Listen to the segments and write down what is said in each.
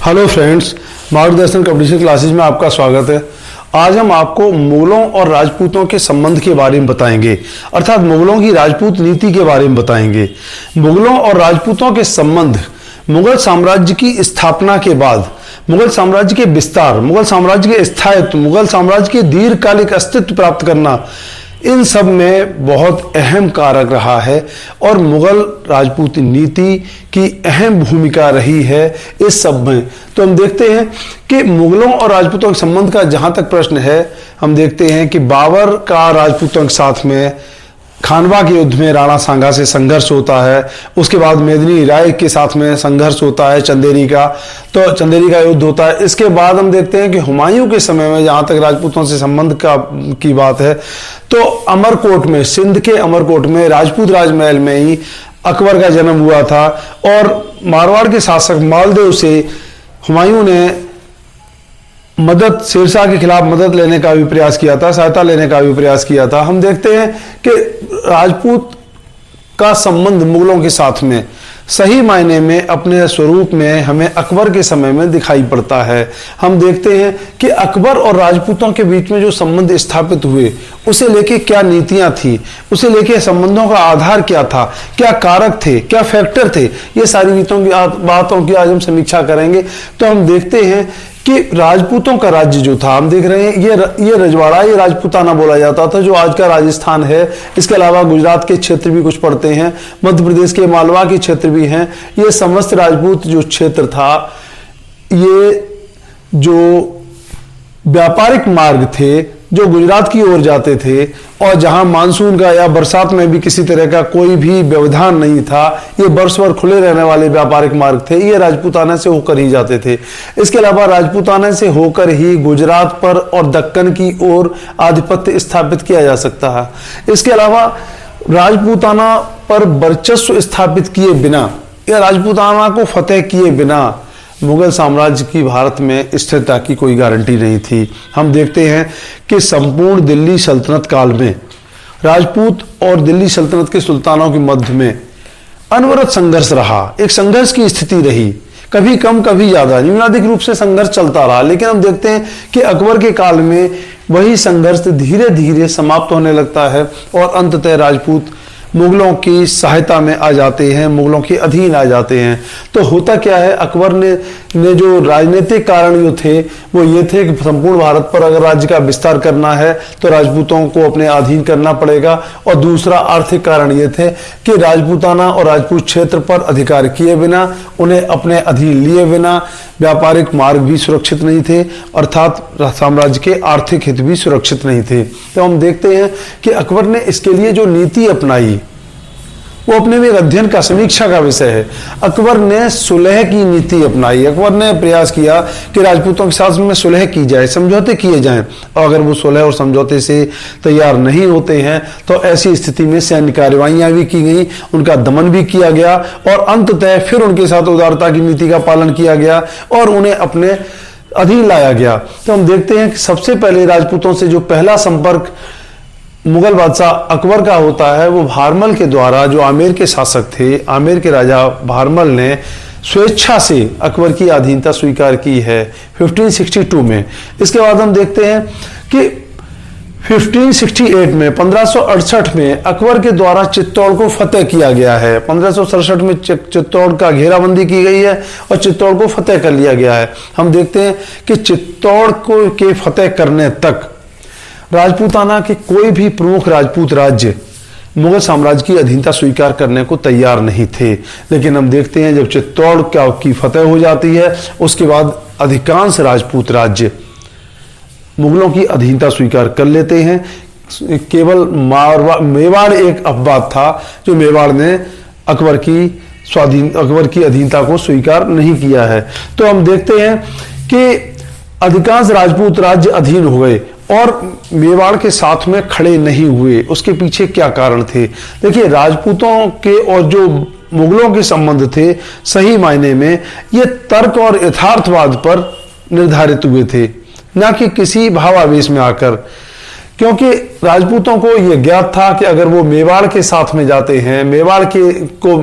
Hello friends, मार्गदर्शन competition classes में आपका स्वागत है। आज हम आपको मुगलों और राजपूतों के संबंध के बारे में बताएंगे, अर्थात मुगलों की राजपूत नीति के बारे में बताएंगे। मुगलों और राजपूतों के संबंध मुगल साम्राज्य की स्थापना के बाद, मुगल साम्राज्य के विस्तार, मुगल साम्राज्य के स्थायित्व, मुगल साम्राज्य के दीर्घकालिक अस्तित्व प्राप्त करना, इन सब में बहुत अहम कारक रहा है और मुगल राजपूत नीति की अहम भूमिका रही है इस सब में। तो हम देखते हैं कि मुगलों और राजपूतों के संबंध का जहां तक प्रश्न है, हम देखते हैं कि बाबर का राजपूतों के साथ में खानवा के युद्ध में राणा सांगा से संघर्ष होता है। उसके बाद मेदिनी राय के साथ में संघर्ष होता है चंदेरी का, तो चंदेरी का युद्ध होता है। इसके बाद हम देखते हैं कि हुमायूं के समय में जहां तक राजपूतों से संबंध की बात है, तो अमरकोट में, सिंध के अमरकोट में, राजपूत राजमहल में ही अकबर का जन्म हुआ था और मारवाड़ के शासक मालदेव से हुमायूं ने मदद, शेरशाह के खिलाफ मदद लेने का भी प्रयास किया था, सहायता लेने का भी प्रयास किया था। हम देखते हैं कि राजपूत का संबंध मुगलों के साथ में सही मायने में अपने स्वरूप में हमें अकबर के समय में दिखाई पड़ता है। हम देखते हैं कि अकबर और राजपूतों के बीच में जो संबंध स्थापित हुए, उसे लेके क्या नीतियां थी, उसे लेके संबंधों का आधार क्या था, क्या कारक थे, क्या फैक्टर थे, ये सारी बातों की आज हम समीक्षा करेंगे। तो हम देखते हैं कि राजपूतों का राज्य जो था, हम देख रहे हैं ये रजवाड़ा, ये राजपूताना बोला जाता था, जो आज का राजस्थान है। इसके अलावा गुजरात के क्षेत्र भी कुछ पड़ते हैं, मध्य प्रदेश के मालवा के क्षेत्र भी हैं। ये समस्त राजपूत जो क्षेत्र था, ये जो व्यापारिक मार्ग थे जो गुजरात की ओर जाते थे और जहां मानसून का या बरसात में भी किसी तरह का कोई भी व्यवधान नहीं था, ये वर्ष भर खुले रहने वाले व्यापारिक मार्ग थे, ये राजपूताना से होकर ही जाते थे। इसके अलावा राजपूताना से होकर ही गुजरात पर और दक्कन की ओर आधिपत्य स्थापित किया जा सकता है। इसके अलावा राजपूताना पर वर्चस्व स्थापित किए बिना या राजपूताना को फतेह किए बिना मुगल साम्राज्य की भारत में स्थिरता की कोई गारंटी नहीं थी। हम देखते हैं कि संपूर्ण दिल्ली सल्तनत काल में राजपूत और दिल्ली सल्तनत के सुल्तानों के मध्य में अनवरत संघर्ष रहा, एक संघर्ष की स्थिति रही, कभी कम कभी ज्यादा, न्यूनाधिक रूप से संघर्ष चलता रहा। लेकिन हम देखते हैं कि अकबर के काल में वही संघर्ष धीरे धीरे समाप्त होने लगता है और अंततः राजपूत मुगलों की सहायता में आ जाते हैं, मुगलों के अधीन आ जाते हैं। तो होता क्या है, अकबर ने जो राजनीतिक कारण जो थे वो ये थे कि संपूर्ण भारत पर अगर राज्य का विस्तार करना है तो राजपूतों को अपने अधीन करना पड़ेगा, और दूसरा आर्थिक कारण ये थे कि राजपूताना और राजपूत क्षेत्र पर अधिकार किए बिना, उन्हें अपने अधीन लिए बिना व्यापारिक मार्ग भी सुरक्षित नहीं थे, अर्थात साम्राज्य के आर्थिक हित भी सुरक्षित नहीं थे। तो हम देखते हैं कि अकबर ने इसके लिए जो नीति अपनाई वो अपने में एक अध्ययन का, समीक्षा का विषय है। अकबर ने सुलह की नीति अपनाई। अकबर ने प्रयास किया कि राजपूतों के साथ में सुलह की जाए, समझौते किए जाएं, और अगर वो सुलह और समझौते से तैयार नहीं होते हैं तो ऐसी स्थिति में सैन्य कार्रवाइयां भी की गई, उनका दमन भी किया गया और अंततः फिर उनके साथ उदारता की नीति का पालन किया गया और उन्हें अपने अधीन लाया गया। तो हम देखते हैं कि सबसे पहले राजपूतों से जो पहला संपर्क मुगल बादशाह अकबर का होता है वो भारमल के द्वारा, जो आमेर के शासक थे, आमेर के राजा भारमल ने स्वेच्छा से अकबर की अधीनता स्वीकार की है 1562 में। इसके बाद हम देखते हैं कि 1568 में, 1568 में अकबर के द्वारा चित्तौड़ को फतेह किया गया है। 1567 में चित्तौड़ का घेराबंदी की गई है और चित्तौड़ को फतेह कर लिया गया है। हम देखते हैं कि चित्तौड़ को के फतेह करने तक राजपूताना के कोई भी प्रमुख राजपूत राज्य मुगल साम्राज्य की अधीनता स्वीकार करने को तैयार नहीं थे। लेकिन हम देखते हैं जब चित्तौड़ की फतेह हो जाती है, उसके बाद अधिकांश राजपूत राज्य मुगलों की अधीनता स्वीकार कर लेते हैं। केवल मेवाड़ एक अपवाद था, जो मेवाड़ ने अकबर की अधीनता को स्वीकार नहीं किया है। तो हम देखते हैं कि अधिकांश राजपूत राज्य अधीन हो गए और मेवाड़ के साथ में खड़े नहीं हुए। उसके पीछे क्या कारण थे? देखिए, राजपूतों के और जो मुगलों के संबंध थे, सही मायने में ये तर्क और यथार्थवाद पर निर्धारित हुए थे, ना कि किसी भावावेश में आकर। क्योंकि राजपूतों को यह ज्ञात था कि अगर वो मेवाड़ के साथ में जाते हैं, मेवाड़ के को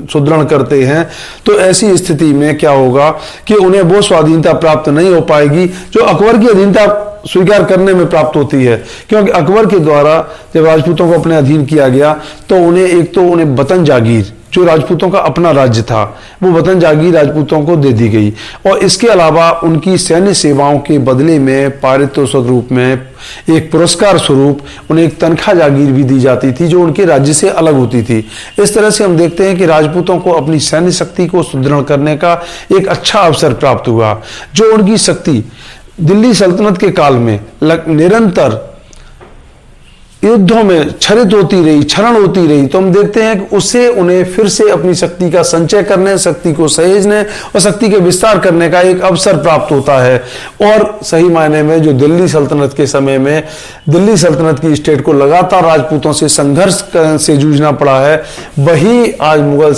सुदृढ़ करते हैं, तो ऐसी स्थिति में क्या होगा कि उन्हें वो स्वाधीनता प्राप्त नहीं हो पाएगी जो अकबर की अधीनता स्वीकार करने में प्राप्त होती है। क्योंकि अकबर के द्वारा जब राजपूतों को अपने अधीन किया गया तो उन्हें वतन जागीर, जो राजपूतों का अपना राज्य था, वो वतन जागीर राजपूतों को दे दी गई। और इसके अलावा उनकी सैन्य सेवाओं के बदले में पारितोषिक रूप में, एक पुरस्कार स्वरूप उन्हें एक तनख्वाह जागीर भी दी जाती थी जो उनके राज्य से अलग होती थी। इस तरह से हम देखते हैं कि राजपूतों को अपनी सैन्य शक्ति को सुदृढ़ करने का एक अच्छा अवसर प्राप्त हुआ। जो उनकी शक्ति दिल्ली सल्तनत के काल में निरंतर युद्धों में क्षरण होती रही, तो हम देखते हैं कि उससे उन्हें फिर से अपनी शक्ति का संचय करने, शक्ति को सहेजने और शक्ति के विस्तार करने का एक अवसर प्राप्त होता है। और सही मायने में जो दिल्ली सल्तनत के समय में दिल्ली सल्तनत की स्टेट को लगातार राजपूतों से संघर्ष से जूझना पड़ा है, वही आज मुगल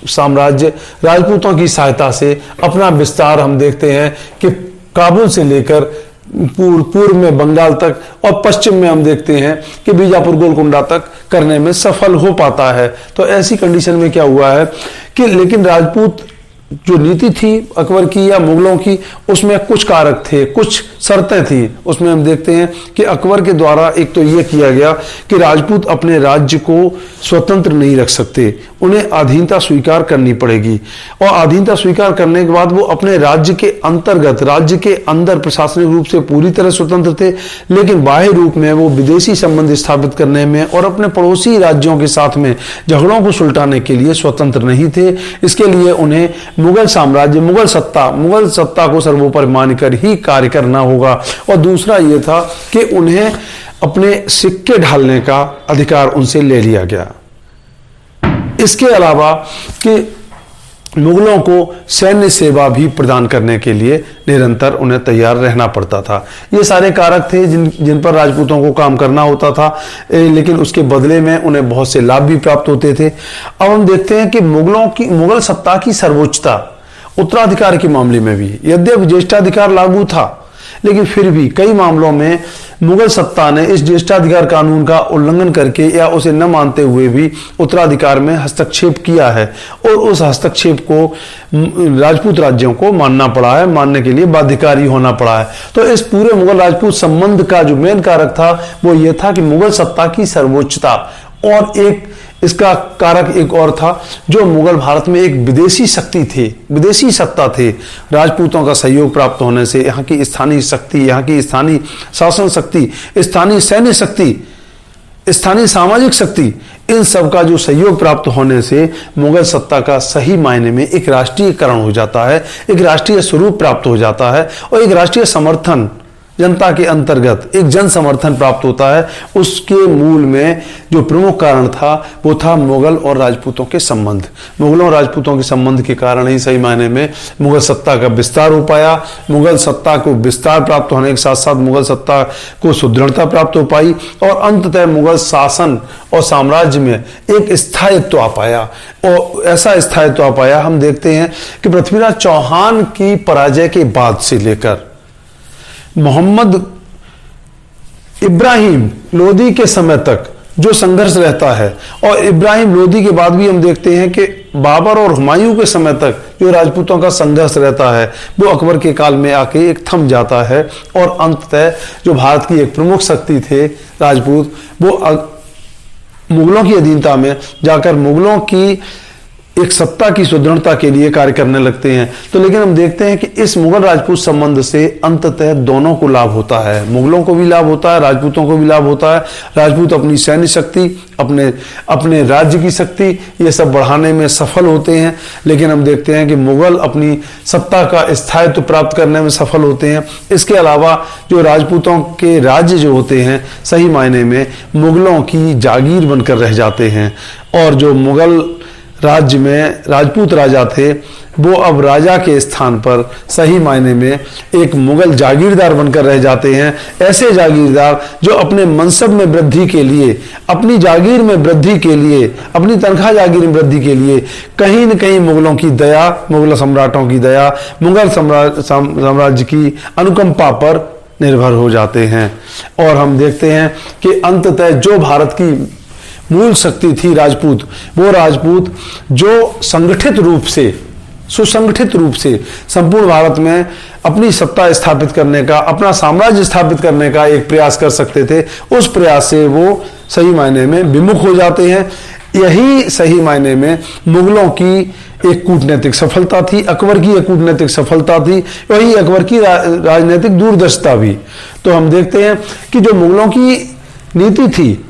साम्राज्य राजपूतों की सहायता से अपना विस्तार हम देखते हैं कि काबुल से लेकर पूर्व में बंगाल तक और पश्चिम में हम देखते हैं कि बीजापुर गोलकुंडा तक करने में सफल हो पाता है। तो ऐसी कंडीशन में क्या हुआ है कि लेकिन राजपूत जो नीति थी अकबर की या मुगलों की, उसमें कुछ कारक थे, कुछ शर्तें थी। उसमें हम देखते हैं कि अकबर के द्वारा एक तो यह किया गया कि राजपूत अपने राज्य को स्वतंत्र नहीं रख सकते, उन्हें अधीनता स्वीकार करनी पड़ेगी। और अधीनता स्वीकार करने के बाद वो अपने राज्य के अंतर्गत, राज्य के अंदर प्रशासनिक रूप से पूरी तरह स्वतंत्र थे, लेकिन बाह्य रूप में वो विदेशी संबंध स्थापित करने में और अपने पड़ोसी राज्यों के साथ में झगड़ों को सुलटाने के लिए स्वतंत्र नहीं थे। इसके लिए उन्हें मुगल साम्राज्य, मुगल सत्ता को सर्वोपरि मानकर ही कार्य करना होगा। और दूसरा यह था कि उन्हें अपने सिक्के ढालने का अधिकार उनसे ले लिया गया। इसके अलावा कि मुगलों को सैन्य सेवा भी प्रदान करने के लिए निरंतर उन्हें तैयार रहना पड़ता था। ये सारे कारक थे जिन पर राजपूतों को काम करना होता था, लेकिन उसके बदले में उन्हें बहुत से लाभ भी प्राप्त होते थे। अब हम देखते हैं कि मुगल सत्ता की सर्वोच्चता उत्तराधिकार के मामले में भी, यद्यपि ज्येष्ठाधिकार लागू था, लेकिन फिर भी कई मामलों में मुगल सत्ता ने इस ज्येष्ठाधिकार कानून का उल्लंघन करके या उसे न मानते हुए भी उत्तराधिकार में हस्तक्षेप किया है और उस हस्तक्षेप को राजपूत राज्यों को मानना पड़ा है, मानने के लिए बाध्यकारी होना पड़ा है। तो इस पूरे मुगल राजपूत संबंध का जो मेन कारक था वो ये था कि मुगल सत्ता की सर्वोच्चता, और एक इसका कारक एक और था, जो मुगल भारत में एक विदेशी सत्ता थे। राजपूतों का सहयोग प्राप्त होने से यहाँ की स्थानीय शक्ति, यहाँ की स्थानीय शासन शक्ति, स्थानीय सैन्य शक्ति, स्थानीय सामाजिक शक्ति, इन सब का जो सहयोग प्राप्त होने से मुगल सत्ता का सही मायने में एक राष्ट्रीयकरण हो जाता है, एक राष्ट्रीय स्वरूप प्राप्त हो जाता है और एक राष्ट्रीय समर्थन, जनता के अंतर्गत एक जन समर्थन प्राप्त होता है। उसके मूल में जो प्रमुख कारण था वो था मुगल और राजपूतों के संबंध। मुगलों और राजपूतों के संबंध के कारण ही सही मायने में मुगल सत्ता का विस्तार हो पाया। मुगल सत्ता को विस्तार प्राप्त होने के साथ साथ मुगल सत्ता को सुदृढ़ता प्राप्त हो पाई और अंततः मुगल शासन और साम्राज्य में एक स्थायित्व आ पाया। और ऐसा स्थायित्व आ पाया, हम देखते हैं कि पृथ्वीराज चौहान की पराजय के बाद से लेकर मोहम्मद इब्राहिम लोदी के समय तक जो संघर्ष रहता है, और इब्राहिम लोदी के बाद भी हम देखते हैं कि बाबर और हुमायूं के समय तक जो राजपूतों का संघर्ष रहता है वो अकबर के काल में आके एक थम जाता है। और अंततः जो भारत की एक प्रमुख शक्ति थे राजपूत, वो मुगलों की अधीनता में जाकर मुगलों की एक सत्ता की सुदृढ़ता के लिए कार्य करने लगते हैं। तो लेकिन हम देखते हैं कि इस मुगल राजपूत संबंध से अंततः दोनों को लाभ होता है, मुगलों को भी लाभ होता है, राजपूतों को भी लाभ होता है। राजपूत अपनी सैन्य शक्ति, अपने राज्य की शक्ति, ये सब बढ़ाने में सफल होते हैं, लेकिन हम देखते हैं कि मुगल अपनी सत्ता का स्थायित्व प्राप्त करने में सफल होते हैं। इसके अलावा जो राजपूतों के राज्य जो होते हैं सही मायने में मुगलों की जागीर बनकर रह जाते हैं, और जो मुगल राज्य में राजपूत राजा थे वो अब राजा के स्थान पर सही मायने में एक मुगल जागीरदार बनकर रह जाते हैं। ऐसे जागीरदार जो अपने मनसब में वृद्धि के लिए, अपनी जागीर में वृद्धि के लिए, अपनी तनख्वाह जागीर में वृद्धि के लिए कहीं न कहीं मुगलों की दया, मुगल सम्राटों की दया, मुगल साम्राज्य की अनुकंपा पर निर्भर हो जाते हैं। और हम देखते हैं कि अंततः जो भारत की मूल शक्ति थी राजपूत, वो राजपूत जो संगठित रूप से, सुसंगठित रूप से संपूर्ण भारत में अपनी सत्ता स्थापित करने का, अपना साम्राज्य स्थापित करने का एक प्रयास कर सकते थे, उस प्रयास से वो सही मायने में विमुख हो जाते हैं। यही सही मायने में मुगलों की एक कूटनीतिक सफलता थी, अकबर की एक कूटनीतिक सफलता थी, वही अकबर की राजनीतिक दूरदर्शिता भी। तो हम देखते हैं कि जो मुगलों की नीति थी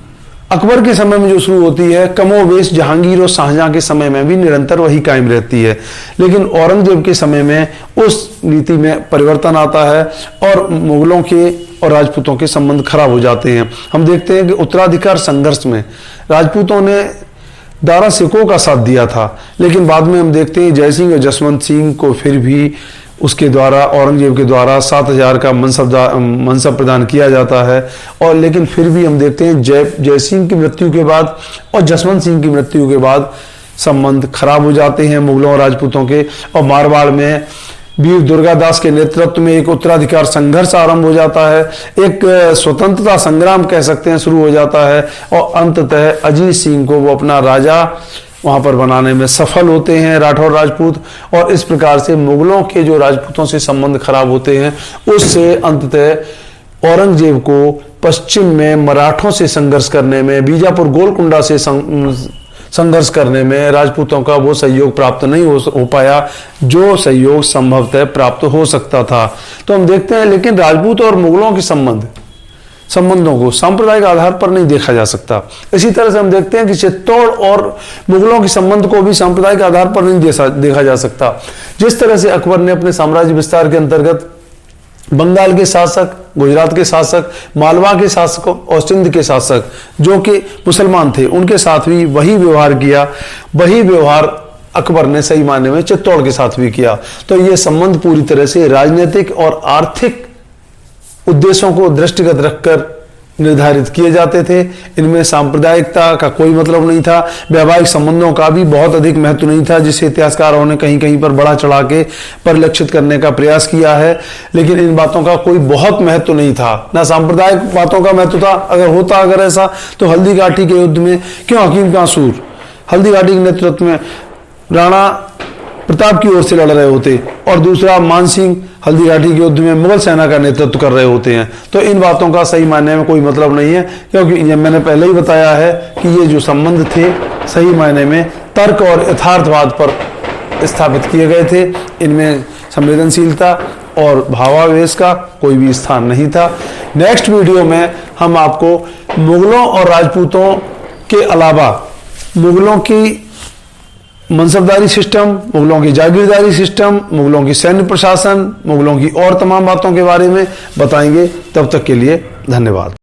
अकबर के समय में जो शुरू होती है, कमोवेश जहांगीर और शाहजहां के समय में भी निरंतर वही कायम रहती है, लेकिन औरंगजेब के समय में उस नीति में परिवर्तन आता है और मुगलों के और राजपूतों के संबंध खराब हो जाते हैं। हम देखते हैं कि उत्तराधिकार संघर्ष में राजपूतों ने दारा सिकों का साथ दिया था, लेकिन बाद में हम देखते हैं जयसिंह और जसवंत सिंह को फिर भी उसके द्वारा, औरंगजेब के द्वारा 7,000 का मनसब प्रदान किया जाता है। और लेकिन फिर भी हम देखते हैं जयसिंह की मृत्यु के बाद और जसवंत सिंह की मृत्यु के बाद संबंध खराब हो जाते हैं मुगलों और राजपूतों के। और मारवाड़ में वीर दुर्गादास के नेतृत्व में एक उत्तराधिकार संघर्ष आरंभ हो जाता है, एक स्वतंत्रता संग्राम कह सकते हैं शुरू हो जाता है, और अंततः अजीत सिंह को वो अपना राजा वहां पर बनाने में सफल होते हैं राठौर राजपूत। और इस प्रकार से मुगलों के जो राजपूतों से संबंध खराब होते हैं, उससे अंततः औरंगजेब को पश्चिम में मराठों से संघर्ष करने में, बीजापुर गोलकुंडा से संघर्ष करने में राजपूतों का वो सहयोग प्राप्त नहीं हो पाया जो सहयोग संभवतः प्राप्त हो सकता था। तो हम देखते हैं, लेकिन राजपूत और मुगलों के संबंधों को सांप्रदायिक आधार पर नहीं देखा जा सकता। इसी तरह से हम देखते हैं कि चित्तौड़ और मुगलों के संबंध को भी सांप्रदायिक आधार पर नहीं देखा जा सकता। जिस तरह से अकबर ने अपने साम्राज्य विस्तार के अंतर्गत बंगाल के शासक, गुजरात के शासक, मालवा के शासक और सिंध के शासक जो कि मुसलमान थे, उनके साथ भी वही व्यवहार किया, वही व्यवहार अकबर ने सही मायने में चित्तौड़ के साथ भी किया। तो ये संबंध पूरी तरह से राजनीतिक और आर्थिक उद्देश्यों को दृष्टिगत रखकर निर्धारित किए जाते थे। इनमें सांप्रदायिकता का कोई मतलब नहीं था, वैवाहिक संबंधों का भी बहुत अधिक महत्व नहीं था, जिसे इतिहासकारों ने कहीं कहीं पर बढ़ा चढ़ा के परिलक्षित करने का प्रयास किया है। लेकिन इन बातों का कोई बहुत महत्व नहीं था, ना सांप्रदायिक बातों का महत्व था। अगर ऐसा तो हल्दी घाटी के युद्ध में क्यों हकीम कांसूर हल्दी घाटी के नेतृत्व में राणा प्रताप की ओर से लड़ रहे होते, और दूसरा मानसिंह हल्दी घाटी के युद्ध में मुगल सेना का नेतृत्व कर रहे होते हैं। तो इन बातों का सही मायने में कोई मतलब नहीं है, क्योंकि ये मैंने पहले ही बताया है कि ये जो संबंध थे सही मायने में तर्क और यथार्थवाद पर स्थापित किए गए थे। इनमें संवेदनशीलता और भावावेश का कोई भी स्थान नहीं था। नेक्स्ट वीडियो में हम आपको मुगलों और राजपूतों के अलावा मुगलों की मनसबदारी सिस्टम, मुगलों की जागीरदारी सिस्टम, मुगलों की सैन्य प्रशासन, मुगलों की और तमाम बातों के बारे में बताएंगे। तब तक के लिए धन्यवाद।